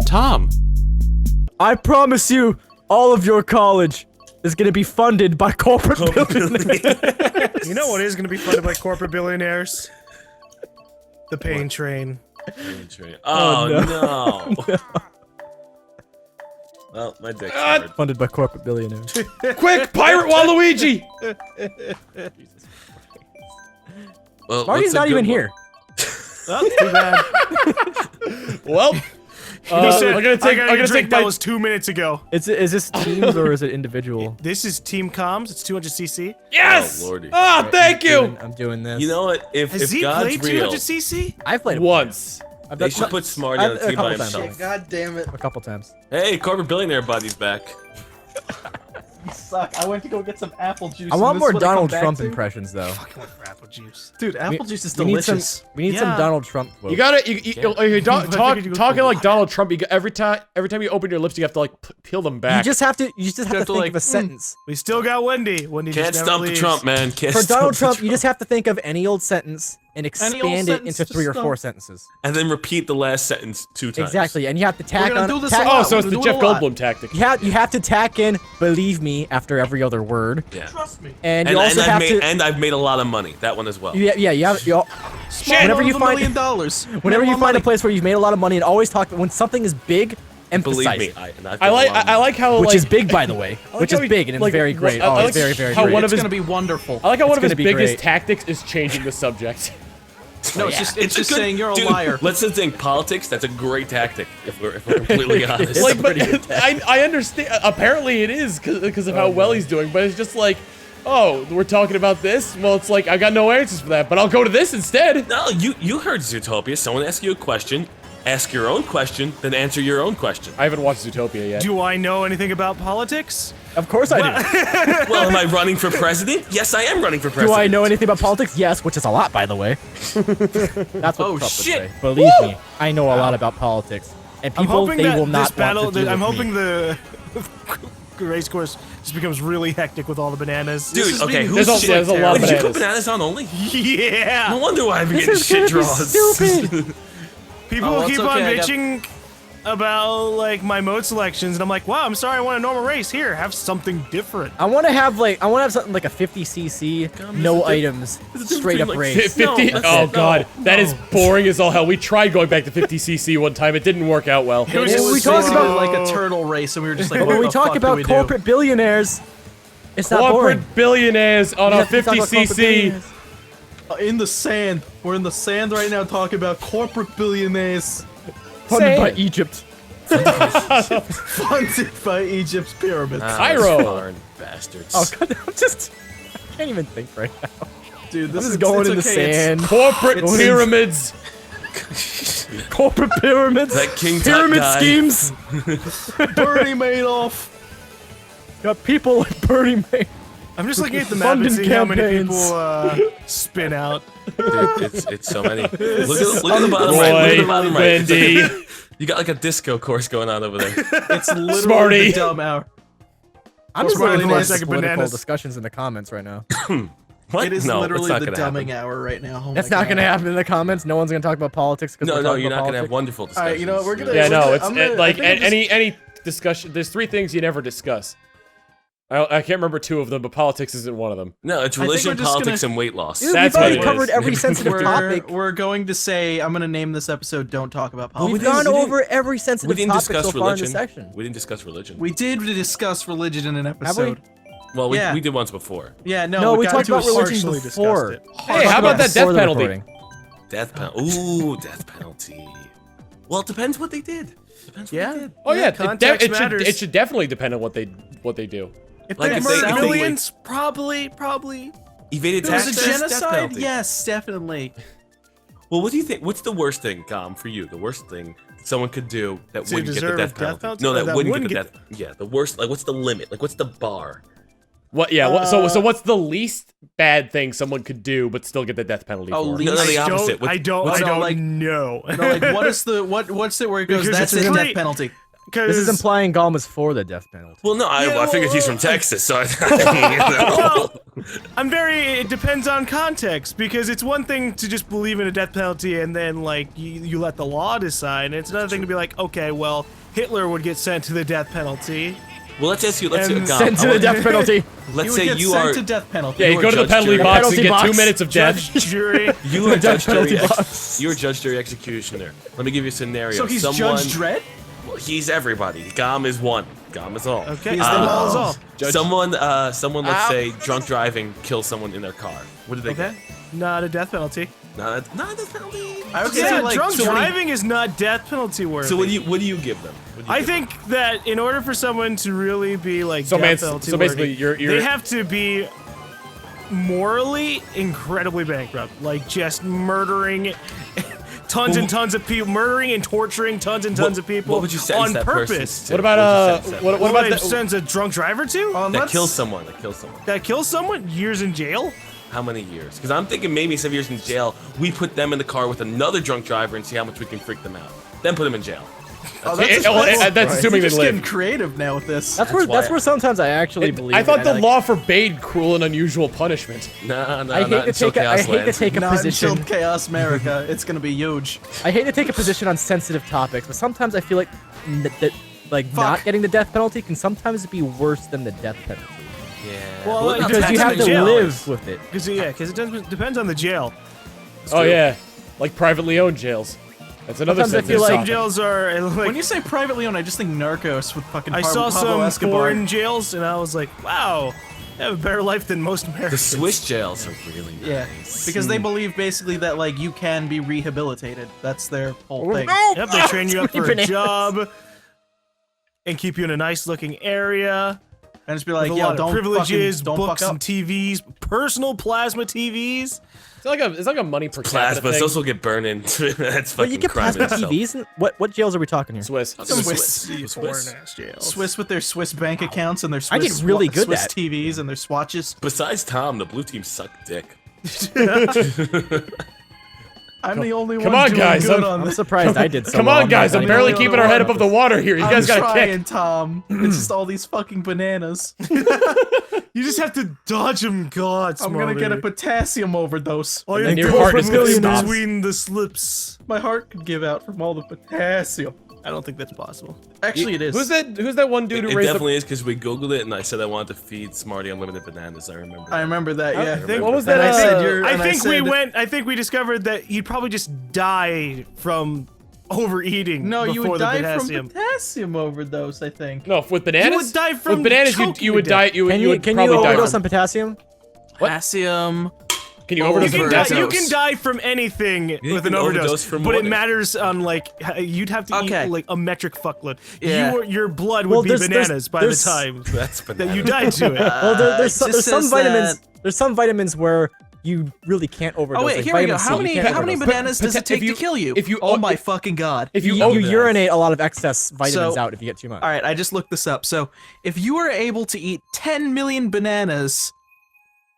Tom. I promise you, all of your college is gonna be funded by corporate billionaires. You know what is gonna be funded by corporate billionaires? The pain train. Pain train. Oh, no. Well, my dick's hard. Funded by corporate billionaires. Quick, Pirate Waluigi! Well, Marty's not even here. Oh, too bad. Well, You said, I'm gonna take that my. was 2 minutes ago. Is this teams or is it individual? This is Team Comms. It's 200cc. Yes! Oh, lordy. Ah, thank you! I'm doing this. You know what? If Has he God's played real, 200cc? I've played it Once. I've they done- should put Smarty on the a team by couple times. himself. God damn it. a couple times. Hey, corporate billionaire buddy's back. You suck. I went to go get some apple juice. I and want this more is what I come Donald back Trump to? impressions though. Fucking went for apple juice. Dude, apple juice is We need some. delicious. We need some Yeah. Donald Trump. You Quotes. gotta, you I talking figured you would like go Donald Trump. Every time you open your lips, you have to like peel them You back. just have to. You just have to have to, think like, of a sentence. We still got Wendy. Wendy Can't just never stump the leaves. Trump, man. Can't For stump Donald the Trump, you just have to think of any old sentence and expand it sentence, into 3 or just 4 sentences. And then repeat the last sentence 2 times. Exactly, and you have to tack gonna on. do this tack- a lot. Oh, so it's the We're Jeff doing a lot. Goldblum tactic. You have to tack in "believe me" after every other word, Yeah. Trust me. and you also have to. And I've made a lot of money. That one as well. Yeah, you have. Whenever you find, $1 million. whenever you find a place where you've made a lot of money, and always talk when something is big, Believe emphasize me, it. and I've I made a like, lot of I like how Which like is big, by the way. I like Which how is he- big and it's like, very great. I Oh, like it's very, very how great. one of It's his- gonna be wonderful. I like how one of his gonna be biggest great. tactics is changing the subject. No, it's just, it's just saying you're a Dude, liar. Let's just think politics. That's a great tactic. If we're completely honest. It's Like, a but pretty good I understand. Apparently, it is because of how well he's doing. But it's just like, oh, we're talking about this. Well, it's like I got no answers for that, but I'll go to this instead. No, you heard Zootopia. Someone asks you a question, ask your own question, then answer your own question. I haven't watched Zootopia yet. Do I know anything about politics? Of course I do. Well, am I running for president? Yes, I am running for president. Do I know anything about politics? Yes, which is a lot, by the way. That's what Oh, Trump would shit. say. Believe me, I know a lot about politics, and I'm people hoping they that will this not battle. want to deal I'm with hoping me. the race course just becomes really hectic with all the bananas. Dude, is okay, being- who's There's a- there's a lot of Did you put bananas. bananas on only? Yeah. No wonder why I've been This getting is shit gonna be draws. stupid. People Oh, well, keep it's on okay, I got- bitching about like my mode selections, and I'm like, wow, I'm sorry, I want a normal race. Here, have something different. I want to have something like a 50cc, no items, straight up between, like, race. 50. No, Oh no, god, that is no. boring as all hell. We tried going back to 50cc one time. It didn't work out well. It was Well, just we talked so- about- like a turtle race, and we were just like, But what when we the talk fuck do about we do? corporate billionaires, it's not boring. Corporate billionaires on We our have to talk about corporate 50cc. billionaires. In the sand. We're in the sand right now talking about corporate billionaires Funded by Say- Egypt. funded by Egypt's pyramids. Cairo. Darn bastards. Oh god, I can't even think right now. Dude, I'm this just is going it's in the okay, it's- sand. Corporate It's- pyramids. Corporate pyramids. That King Tut Pyramid guy. schemes. Bernie Madoff. Got people like Bernie Madoff. I'm just looking at the map and Funding seeing how many campaigns. people spin out. Dude, it's so many. Look at the bottom right. Look at the Roy, bottom right. Wendy. You got like a disco course going on over there. It's literally Smarty. the dumb hour. I'm just Corporate looking billionaires at like political bananas. discussions in the comments right now. What? It is No, literally that's the not gonna dumbing happen. hour right now. Oh That's my not God. gonna happen in the comments. No one's gonna talk about politics because No, you're not gonna have wonderful discussions. Alright, you know what, we're gonna- Yeah, no, it's I'm gonna- like I think I'm just- any discussion. There's 3 things you never discuss. I can't remember 2 of them, but politics isn't one of them. No, it's I think religion, we're just politics, gonna- and weight loss. Dude, That's we've already what it covered is. every sensitive topic. We're going to say, I'm gonna name this episode "Don't Talk About We've Politics." gone we didn't- over every We sensitive didn't topic discuss so far in religion. this section. We didn't discuss religion. We did discuss religion in an Have we? episode. Well, Yeah. we did once before. Yeah, no, No, we got talked into about a religion partially before. discussed Hey, how about that Before death the penalty? recording. Death penalty. Ooh, death penalty. Well, it depends what they did. Depends what Yeah. they did. Oh yeah, context it matters. should definitely depend on what they do. If Like, they if murdered they- millions, probably. Evaded There was taxes. a death genocide? penalty. Yes, definitely. Well, what do you think? What's the worst thing, Gom, for you? The worst thing someone could do that To wouldn't get the deserve death death penalty? penalty? No, Or that, that wouldn't wouldn't get the death. Yeah, the worst. Like, what's the limit? Like, what's the bar? What? Yeah. What, so what's the least bad thing someone could do but still get the death penalty Oh, for? least- No, the I opposite. don't. I don't. what's I all, don't like- know. No, like what's it where it goes? Because That's it's a great. death penalty. This is implying Gollum is for the death penalty. Well, no, I figured he's from Texas, so It depends on context, because it's one thing to just believe in a death penalty and then, like, you let the law decide, and it's another thing to be like, okay, well, Hitler would get sent to the death penalty. Well, let's ask you. Sent to the death penalty. Let's would say get you sent are. to death penalty. Yeah, you go to the penalty box and get 2 minutes of death. Judge, jury. You are judge, penalty jury, box. you are judge, jury, executioner. Let me give you a scenario. So he's Someone, Judge Dredd? Well, he's everybody. Gom is one. Gom is all. Okay, he's the law is all. Someone, let's say, drunk driving, kills someone in their car. What do they Okay, not a death penalty. get? Not a death penalty. I would Yeah, say like drunk driving is not death penalty worthy. So what do you give them? What do you I give them? think that in order for someone to really be like So, death man, penalty so basically, worthy, you're they have to be morally incredibly bankrupt, like just murdering tons and tons of people, murdering and torturing tons and tons of people What would you sentence on that person purpose. to? What about what What about about the, sends a drunk driver to? That kills someone. That kills someone. That kills someone? Years in jail? How many years? Because I'm thinking maybe 7 years in jail. We put them in the car with another drunk driver and see how much we can freak them out. Then put them in jail. Oh, that's assuming You're they just getting live. creative now with this. That's why where sometimes I actually believe. I thought it, the and law forbade cruel and unusual punishment. Nah, I hate to take a Not position. until Chaos America. It's gonna be huge. I hate to take a position on sensitive topics, but sometimes I feel like not getting the death penalty can sometimes be worse than the death penalty. Yeah. Well, it Because you depends have on to the jail. live with it. Because it depends on the jail. Oh yeah, like privately owned jails. That's another Sometimes I sensitive feel like- Some topic. jails are like. When you say privately owned, I just think Narcos with fucking I Pablo saw some Escobar. foreign jails, and I was like, wow, they have a better life than most The Americans. Swiss jails are really nice. Yeah, because they believe basically that like you can be rehabilitated. That's their whole thing. Yep, they train you up Too for many a job and keep you in a nice looking area. And just be With like, a yo, lot of don't privileges, fucking, don't books fuck and up. TVs, personal plasma TVs. It's like a money per capita Plasma. thing. Those will get burned in. That's But fucking you get crime in plasma itself. TVs. And what jails are we talking here? Swiss. Swiss. ass jails. Swiss with their Swiss bank accounts and their I Swiss, get really good Swiss at- TVs and their swatches. Besides Tom, the blue team suck dick. I'm the only come one on, doing guys, good I'm- on I'm this. surprised I did so Come well. on, guys! not I'm gonna barely lie. keeping our head above the water here. You guys I'm gotta trying, kick. Tom. It's just all these fucking bananas. You just have to dodge them, God. I'm gonna get a potassium overdose. All And you your do heart is is gonna in stop. between the slips. My heart could give out from all the potassium. I don't think that's possible. Actually, it is. Who's that one dude It who raised the? definitely is because we googled it and I said I wanted to feed Smarty unlimited bananas. I remember. I remember that. Yeah. think- What was And that? I said you're. I and think said, I think we discovered that you'd probably just die from overeating. No, you before would the die potassium. from potassium overdose. I think. No, with bananas. You would die from with bananas. choking You would to die. death. You Can would you probably die. overdose From, on potassium? Potassium. can you Oh, overdose You on can, die, Overdose. you potassium? can die from anything with can an overdose, overdose from but it water. matters on like you'd have to Okay. eat like a metric fuckload. Yeah. Your blood would Well, be there's- bananas by the there's- time That's bananas. that you died to it. Well, there's some just says vitamins. that- There's some vitamins where you really can't overdose. Oh wait, like here we go. vitamin C, How you many can't how many overdose. bananas does it If take you- to kill you? if you- oh my if- fucking god. If you You overdose- urinate a lot of excess vitamins So- out if you get too much. All right, I just looked this up. So, if you were able to eat 10 million bananas,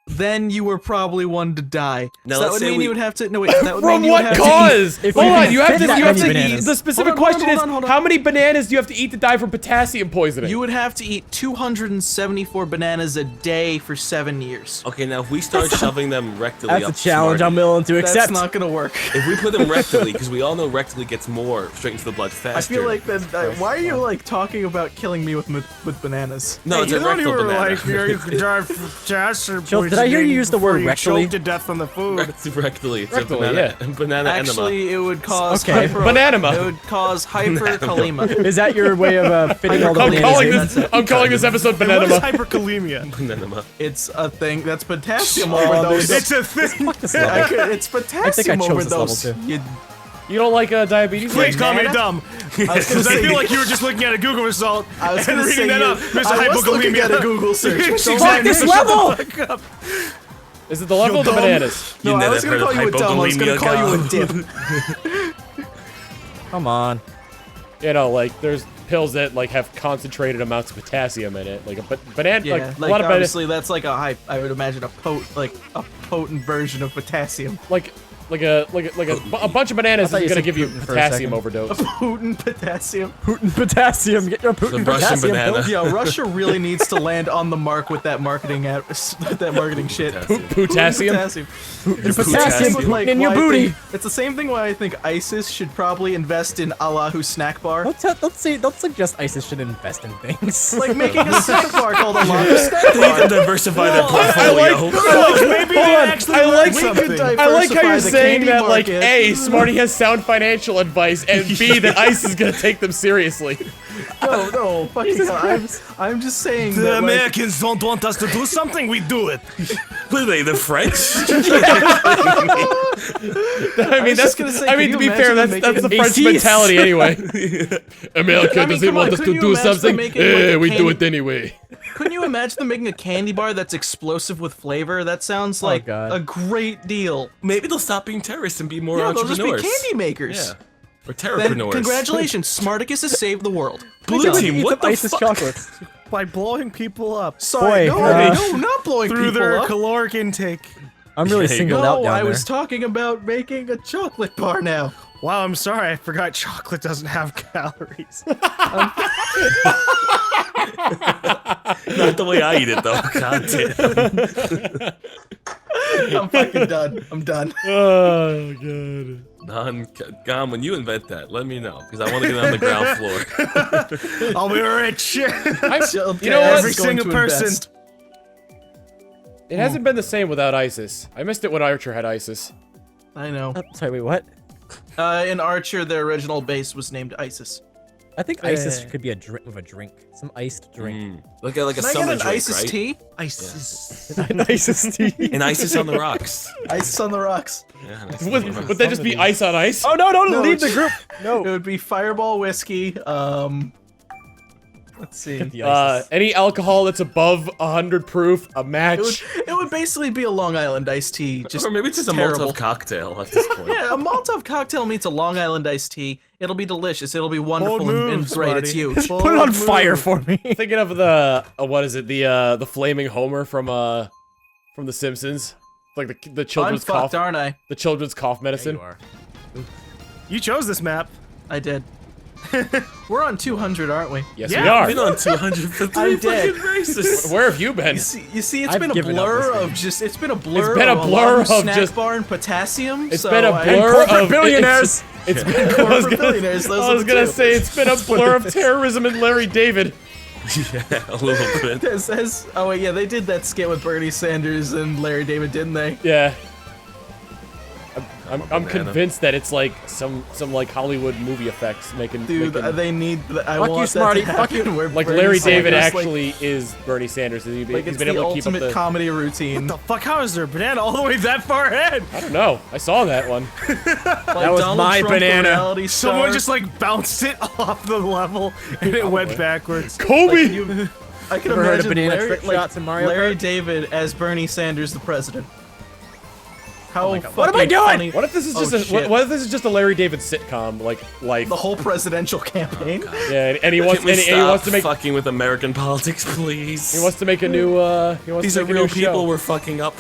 then you were probably one to die. Now, so that let's would say mean we- you would have to. No wait, that would From mean you would what have cause? If Hold you on, can you have fit to. that You have many to. bananas. The specific Hold on, question hold on, hold is on. how many bananas do you have to eat to die from potassium poisoning? You would have to eat 274 bananas a day for 7 years. Okay, now if we start shoving them rectally That's up a challenge Smarty, I'm willing to accept. That's not gonna work. if we put them rectally, because we all know rectally gets more straight into the blood faster. I feel like that. Why are you like talking about killing me with bananas? No, it's you a thought you rectal were banana. like you could die from potassium Chills, did I hear you use the word before you rectally? choked to death from the food. Rectally, it's Rectally, a banana, banana enema. Actually, it would cause Okay. Bananema. It would cause hyperkalema. Is that your way of fitting all the I'm bananas calling in? this. I'm calling this episode What is banana. hyperkalemia? Bananema. It's a thing that's potassium Oh, overdose. It's a thing. This level. It's potassium chose this level overdose. too. You, You don't like diabetes? Please call me Banana? dumb. I was gonna Because I say, feel like you were just looking at a Google result I was and gonna say reading that you- up. There's a I was looking hypokalemia. at a Google search. Exactly. Fuck this level! Is it the level of the dumb. bananas? No, You I never was gonna heard call of you a dumb. I was gonna hypokalemia, call you a Gum? dip. Come on. You know, like there's pills that like have concentrated amounts of potassium in it, like a banana, Yeah, like, like a lot of bananas. obviously that's like a high. I would imagine a potent version of potassium. Like a bunch of bananas I thought is you gonna said give you Putin for a potassium second. overdose. Putin potassium. Putin potassium. Get your Putin The Russian potassium. banana. pills. Yeah, Russia really needs to land on the mark with that marketing shit. Potassium. Potassium. Potassium. Like, Putin in your why I booty. think- it's the same thing why I think ISIS should probably invest in Allahu snack bar. Don't suggest ISIS should invest in things. Like making a snack bar called Allahu snack They need to bar. diversify their I portfolio. Maybe they actually learned something. I like how you're the saying candy that, like, market. A, Smarty has sound financial advice, and B, that ICE is gonna take them seriously. No, fucking hell. I'm just saying The that, like, Americans don't want us to do something, we do it. What are they, the French? I mean, was just gonna say, I can mean, you to be fair, imagine that's them the French making- mentality anyway. America I mean, doesn't come want on, us to couldn't you do imagine them something. making, like, a We do candy- it anyway. couldn't you imagine them making a candy bar that's explosive with flavor? That sounds like God. a great deal. Maybe they'll stop being terrorists and be more Yeah, they'll just entrepreneurs. be candy makers. Yeah. Or Then terrorpreneurs. congratulations, Smarticus has saved the world. Blue team, Eat what some the ISIS fuck? chocolates. By blowing people up Sorry, Boy, no, not blowing through people their up. caloric intake. I'm really Yeah, you singled go. out No, down I there. was talking about making a chocolate bar now. Wow, I'm sorry, I forgot chocolate doesn't have calories. Not the way I eat it, though. God damn. I'm fucking done. I'm done. Oh, God. Gom, when you invent that, let me know, because I want to get on the ground floor. I'll be rich. You You know what? Every single person. It hasn't been the same without ISIS. I missed it when Archer had ISIS. I know. Sorry, wait, what? In Archer, their original base was named ISIS. I think ISIS could be a drink with a drink. Some iced drink. Look at like a Can I summer get an drink, ISIS right? tea? ISIS. An ISIS tea. And ISIS on the rocks. ISIS on the rocks. Yeah, an ISIS on the rocks. Would that just be ice on ice? Oh no! Don't No, leave the it's- group. It No. would be Fireball whiskey. Let's see. The ISIS. Any alcohol that's above 100 proof, a match. It would basically be a Long Island iced tea. Just Or maybe it's just a terrible. Molotov cocktail at this point. Yeah, a Molotov cocktail meets a Long Island iced tea. It'll be delicious. It'll be wonderful Bold and moves, great. It's Marty. huge. Put it on fire for me. Thinking of the what is it? The flaming Homer from The Simpsons, like the I'm children's cough, fucked, aren't I? the children's cough medicine. You chose this map. I did. We're on 200, aren't we? Yes, Yeah, we are. Been on 200 for 3 I'm dead. fucking races. Where have you been? You see, it's I've been a given up blur this of just. It's been a blur. been a of blur Allahu of snack just- bar and potassium. It's so been a I- blur corporate of billionaires. It's been. I was corporate gonna, billionaires. Those I are was the gonna two. say it's been a blur of terrorism and Larry David. Yeah, a little bit. Oh wait, yeah, they did that skit with Bernie Sanders and Larry David, didn't they? Yeah. I'm banana. convinced that it's like some like Hollywood movie effects making. Dude, making- they need. I Fuck want you, Smarty, that to fuck happen. Where like Bernie Larry David Sanders, actually is Bernie Sanders. He's like it's been the able to keep up ultimate the. comedy routine. The fuck? How is there a banana all the way that far ahead? I don't know. I saw that one. That was my banana. Someone just like bounced it off the level and it went backwards. Kobe. I can Ever heard of imagine banana Larry, trick shots in Mario Larry Kart? David as Bernie Sanders, the president. How What am I fucking doing? funny- What if this is Oh, just a shit. what if this is just a Larry David sitcom like the whole presidential campaign? yeah and he wants Can we and stop he wants to make fucking with American politics, please? he wants to make a new he wants These to are make a real new people show. we're fucking up.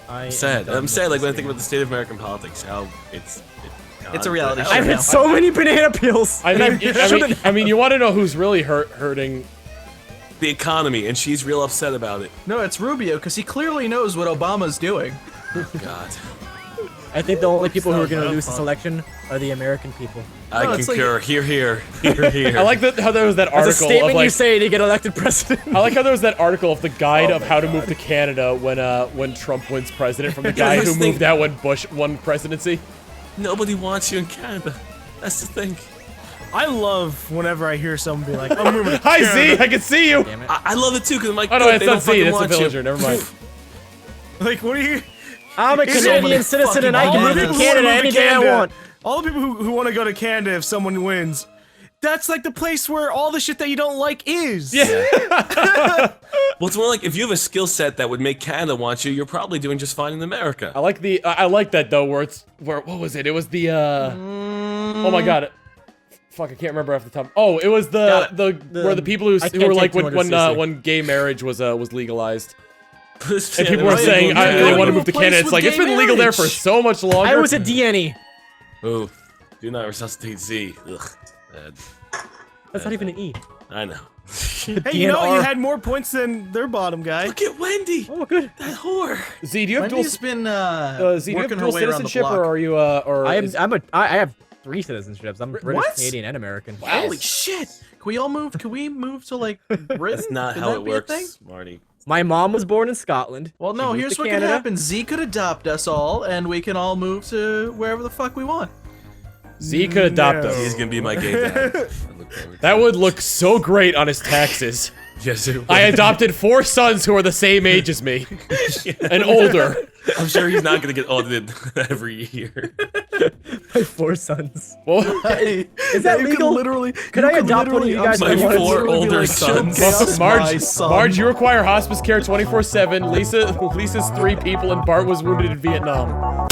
I'm sad. I'm sad. Like when I think about the state of American politics, how it's a reality show. I've now. had so many banana peels. I and mean, I mean, you want to know who's really hurting? the economy, and she's real upset about it. No, it's Rubio, because he clearly knows what Obama's doing. God, I think the only people who are going to lose this election are the American people. I No, it's like- concur. Hear, hear, hear, hear. I like how there was that That's a article of statement you like. say to get elected president. I like how there was that article of the guide Oh of my how to God. move to Canada when Trump wins president from the guy here's who the thing. moved out when Bush won presidency. Nobody wants you in Canada. That's the thing. I love whenever I hear someone be like, I'm moving to Hi Canada. Z, I can see you. Damn it. I love it too, because I'm like, Oh no, good, it's they not don't Z, fucking it's a want you. villager. Never mind. Like, what are you? I'm a It's so Canadian many citizen and I fucking can move to bananas. Canada any day I want. All the people who want to go to Canada if someone wins, that's like the place where all the shit that you don't like is. Yeah. Well, it's more like if you have a skill set that would make Canada want you, you're probably doing just fine in America. I like the I like that though where it's where what was it? It was the oh my god. Fuck, I can't remember off the top. Oh, it was the where the people who I who can't were like take when 200 cc. when gay marriage was legalized. This And man people are is saying illegal. they going want to to move to a place Canada. It's with like, it's gay been legal there for marriage. so much longer. I was a DNE. Ooh, do not resuscitate Z. Ugh, bad. That's not even an E. I know. Hey, you know, DNR. you had more points than their bottom guy. Look at Wendy. Oh, good. That whore. Z, do you have dual, Wendy's been Z, do you have working her dual way around the citizenship, block. or are you, or I have 3 citizenships. I'm British, What? Canadian, and American. Holy shit! Can we move to like Britain? That's not Can how that it be a thing? works, Marty. My mom was born in Scotland. Well, She no. moved Here's to what Canada. could happen. Z could adopt us all, and we can all move to wherever the fuck we want. Z could adopt No. us. He's gonna be my gay dad. I look forward to That would look so great on his taxes. it. Yes, it I would. adopted 4 sons who are the same age as me and older. I'm sure he's not gonna get audited every year. My 4 sons. Well, Is that you legal? Can literally. Could I adopt one of you guys? My I wanted to. 4 older sons. Marge, you require hospice care 24/7. Lisa's 3 people, and Bart was wounded in Vietnam.